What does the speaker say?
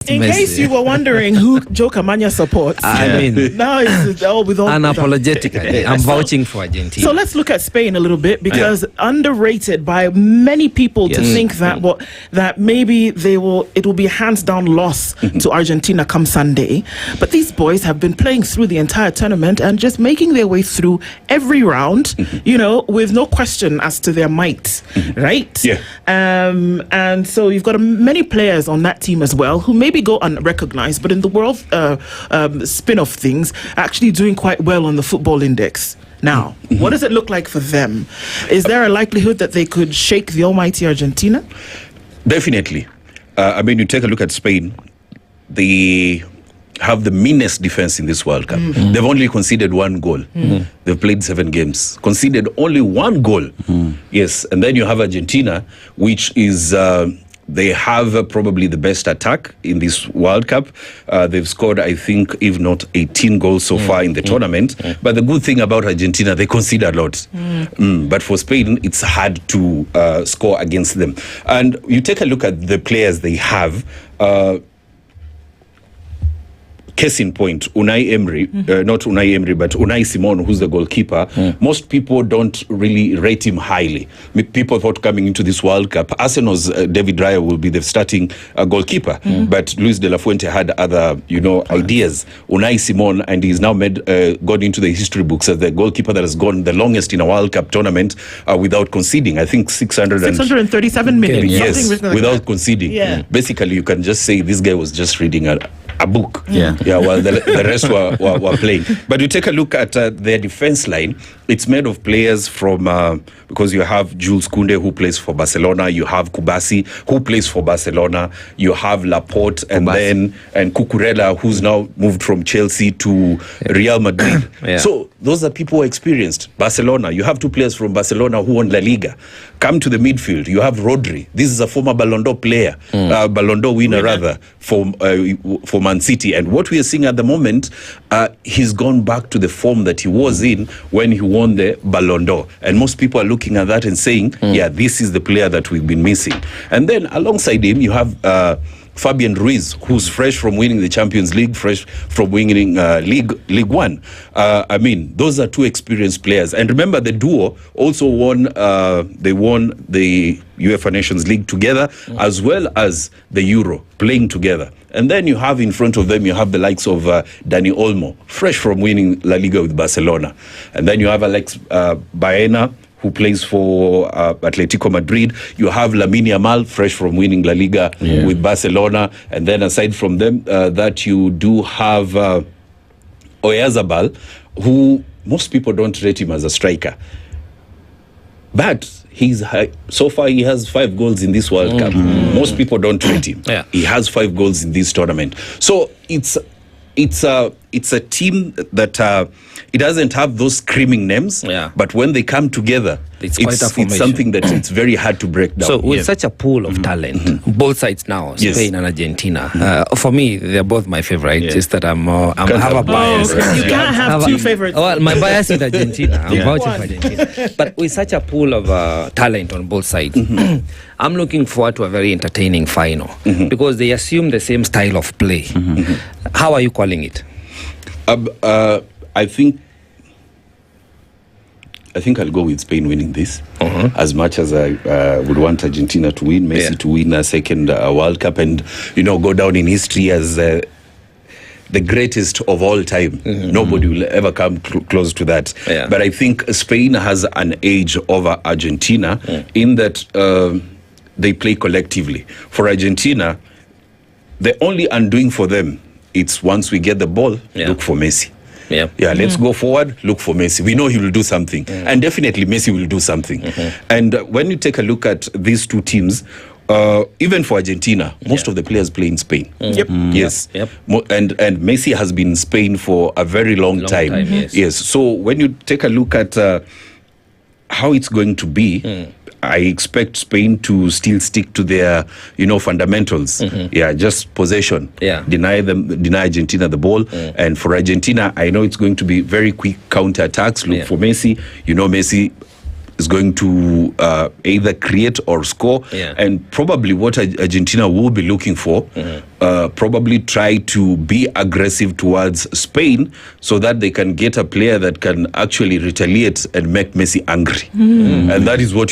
just in Messi. case you were wondering who Joe Camagna supports, I mean, now it's all with all unapologetically, I'm vouching for Argentina. So let's look at Spain a little bit, because underrated by many people to think that that maybe it will be a hands down loss to Argentina come Sunday. But these boys have been playing through the entire tournament and just making their way through every round, with no question as to their might, right? Yeah. And so you've got many players on that team as well who maybe go unrecognized, but in the world spin of things, actually doing quite well on the football index. Now, what does it look like for them? Is there a likelihood that they could shake the almighty Argentina? Definitely. I mean, you take a look at Spain, they have the meanest defense in this World Cup. They've only conceded one goal. They've played 7 games, conceded only one goal. Yes, and then you have Argentina, which is... they have probably the best attack in this World Cup. They've scored, I think, if not 18 goals so far in the tournament. But the good thing about Argentina, they concede a lot. But for Spain, it's hard to score against them. And you take a look at the players they have. Case in point, Unai Emery, not Unai Emery, but Unai Simon, who's the goalkeeper. Most people don't really rate him highly. People thought coming into this World Cup, Arsenal's David Raya will be the starting goalkeeper, but Luis de la Fuente had other, ideas. Unai Simon, and he's now gone into the history books as the goalkeeper that has gone the longest in a World Cup tournament without conceding. I think 637 minutes. Yes, without conceding. Yeah. Basically, you can just say this guy was just reading a book. While the rest were playing. But you take a look at their defense line. It's made of players from because you have Jules Koundé, who plays for Barcelona. You have Kubasi, who plays for Barcelona. You have Laporte, and Cucurella, who's now moved from Chelsea to Real Madrid. So those are people who are experienced. Barcelona, you have 2 players from Barcelona who won La Liga. Come to the midfield, you have Rodri. This is a former Ballon d'Or player, Ballon d'Or winner rather, for Man City. And what we are seeing at the moment, he's gone back to the form that he was in when he won the Ballon d'Or. And most people are looking at that and saying, this is the player that we've been missing. And then alongside him, you have Fabian Ruiz, who's fresh from winning the Champions League, fresh from winning League One. I mean, those are 2 experienced players. And remember, the duo also won the UEFA Nations League together, as well as the Euro, playing together. And then you have in front of them, you have the likes of Dani Olmo, fresh from winning La Liga with Barcelona. And then you have Alex Baena, who plays for Atletico Madrid. You have Lamine Yamal, fresh from winning La Liga with Barcelona. And then aside from them, that you do have Oyarzabal, who most people don't rate him as a striker. But so far he has 5 goals in this World Cup. Most people don't rate him. He has 5 goals in this tournament. So it's a team that it doesn't have those screaming names, but when they come together, it's something that it's very hard to break down. So with such a pool of talent, both sides now, Spain and Argentina, for me, they're both my favorites. Just that I have a bias. You can't have 2 favorites. Well, my bias is Argentina. I'm vouching for Argentina. But with such a pool of talent on both sides, I'm looking forward to a very entertaining final because they assume the same style of play. How are you calling it? I think I'll go with Spain winning this. As much as I would want Argentina to win, Messi to win a second World Cup and go down in history as the greatest of all time. Nobody will ever come close to that. But I think Spain has an edge over Argentina in that they play collectively. For Argentina, the only undoing for them, it's once we get the ball, look for Messi. Let's go forward, look for Messi. We know he will do something. And definitely Messi will do something. And when you take a look at these 2 teams, even for Argentina, most of the players play in Spain. Yes. And Messi has been in Spain for a very long time. Yes. So when you take a look at how it's going to be, I expect Spain to still stick to their, fundamentals. Just possession. Deny Argentina the ball. And for Argentina, I know it's going to be very quick counter-attacks. Look for Messi. Messi is going to either create or score. And probably what Argentina will be looking for, probably try to be aggressive towards Spain so that they can get a player that can actually retaliate and make Messi angry. And that is what you